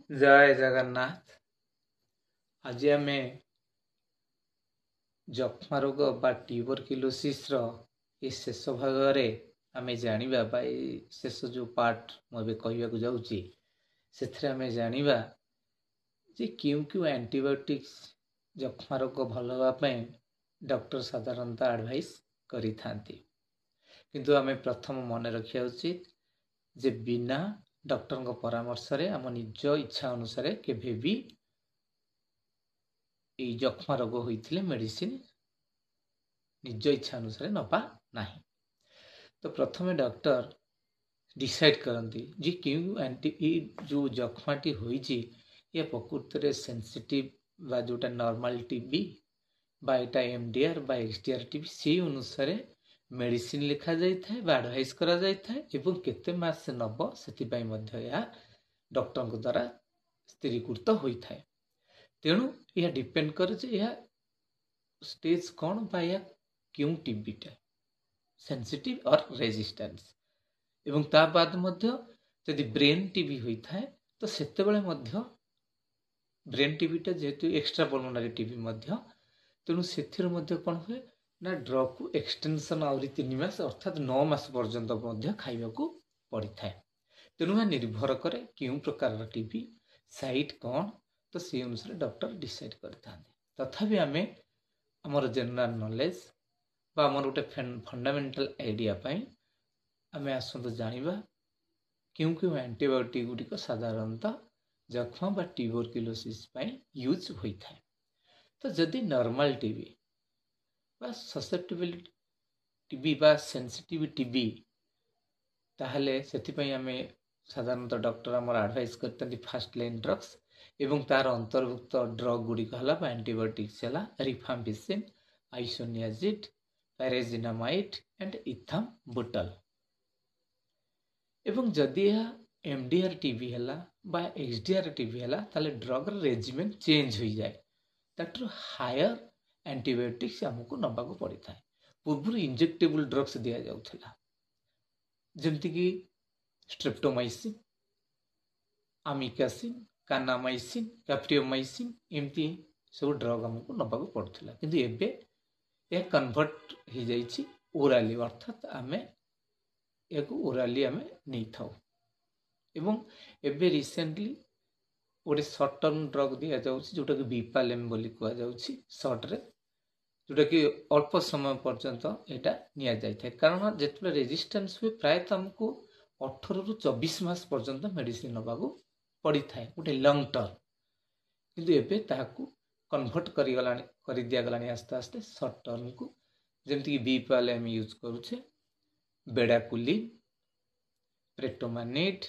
जय जगन्नाथ। आज आम जक्ष्मा रोग बा ट्यूबरक्युलोसिस ये शेष भाग आम जाना शेष जो पार्ट मुझे कहवाक जाऊँगी से आम जाना जे क्यों क्यों एंटीबायोटिक्स जक्ष्मा रोग भल होगापी डॉक्टर साधारणतः एडवाइस करि थांती। किंतु आम प्रथम मन रखा उचित जे बिना डॉक्टर परामर्श रे आम निज इच्छा अनुसार केभे भी ये जक्ष्मा रोग होइथिले मेडिसिन निज इच्छा अनुसार नपा नहीं। तो प्रथमे डॉक्टर डिसाइड करती जे क्यों एंटी जो जक्ष्माटी होइछि ये प्रकृत रे सेंसिटिव बा जोटा नॉर्मल टीबी बा एटा एमडीआर बा एक्सडीआर टीबी से अनुसार मेडिसिन लिखा जाई थाए बा एडवाइस करा जाई थाए एवं केते मास से नब सेति पई मध्य या डॉक्टर को द्वारा स्थिरीकृत होई थाए। तेणु यह डिपेंड करे जे यह स्टेज कौन बा या क्यों टीबीटा सेंसिटिव और रेजिस्टेंस एवं ता बाद मध्य यदि ब्रेन टीबी होई थाए तो सेते बेले मध्य ब्रेन टीबीटा जेहेतु एक्स्ट्रा पल्मोनारी टीबी मध्य तेणु सेथिर मध्य कौन हुए ना ड्रग को एक्सटेंशन आहरी 3 मास अर्थात 9 मास पर्यंत मध्य खाइबाकू पड़ी थाए। तेणु यह निर्भर करे क्यों प्रकार टीबी साइट कौन तो से अनुसार डॉक्टर डिसाइड करता। तथापि आमे हमर जनरल नॉलेज बा हमर गोटे फंडामेंटल आइडिया पाई आमे आसंत जानिबा क्यों क्यों एंटीबायोटिक गुडिक साधारणतः जक्ष्मा बा ट्यूबरक्युलोसिस पाई यूज होई थाए। तो जदि नॉर्मल टीबी बा ससेप्टेबिलिटी टीबी बा सेंसिटिव टीबी ताहले सेति पई आमे साधारणतः डॉक्टर हमर एडवाइस करते फर्स्ट लाइन ड्रग्स एवं तार अंतर्भुक्त ड्रग गुडिक हला बा एंटीबायोटिक्स हला रिफाम्पिसिन आइसोनियाजिड पैराजिनामाइड एंड इथाम्बुटल एवं जदि यह एमडीआर टीबी हला बा एक्सडीआर टीबी हला ताले ड्रग रेजिमेंट चेंज हो जाए ताटर हायर एंटीबायोटिक्स हमको नबाक पड़ी थाए। पूर्व इंजेक्टेबल ड्रग्स दिया जाउथला जेमति कि स्ट्रेप्टोमाइसिन आमिकासिन कानामाइसिन कैप्रियोमाइसिन एमती सब ड्रग हमको नबाक पड़ुथला किंतु एबे यह कन्वर्ट हो जाइछि ओराली अर्थात आमे एक ओराली आमे नहीं थाउ एवं एबे रिसेंटली गोटे सर्ट टर्म ड्रग दि जाउछि जोटा कि बिपालेम बोली कहा जाउछि सर्ट रे जोटा कि अल्प समय पर्यंत एटा निया जाय थाए कारण जेतबे रेजिस्टेंस हुए प्रायतः हमको 18 रु 24 मास पर्यंत मेडिसिन नबागु पड़ी थाए गोटे लॉन्ग टर्म किंतु एबे ताहाकू कन्वर्ट करि दिया गलानी आस्ते आस्ते सर्ट टर्म को जेमति कि बिपालेम यूज करूछे बेडाकुलिन प्रेटोमानिड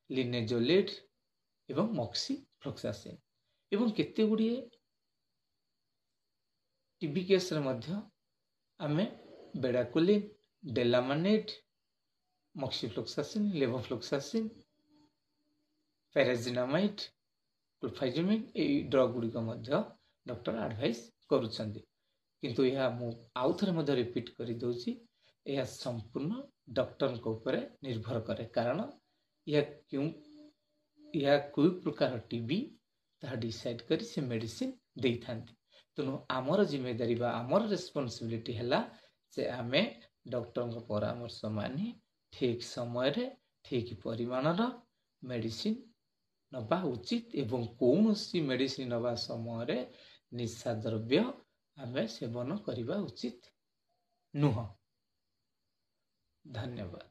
लिनेजोलिड एवं मॉक्सिफ्लोक्सासिन एवं केते गुड़िए टीबी केस रे मध्य आमे bedaquiline delamanid moxifloxacin levofloxacin pyrazinamide clofazimine ए ड्रग गुड़िक मध्य डॉक्टर एडवाइस करूछंदी किंतु यह मु आउ थरे मध्य रिपीट करि दउछि यह संपूर्ण डॉक्टर को ऊपर निर्भर करे कारण यह क्यों या कोई प्रकार टीबी ता डिसाइड करी से मेडिसिन देई थांती। तेणु आमर जिम्मेदारी बा आमर रेस्पॉन्सिबिलिटी हैला जे आमे डॉक्टर को परामर्श मानी ठीक समय रे ठीक परिमाण रो मेडिसिन नबा उचित एवं कौनसी मेडिसिन नबा समय रे निशा द्रव्य आमे सेवन करिबा उचित नुह। धन्यवाद।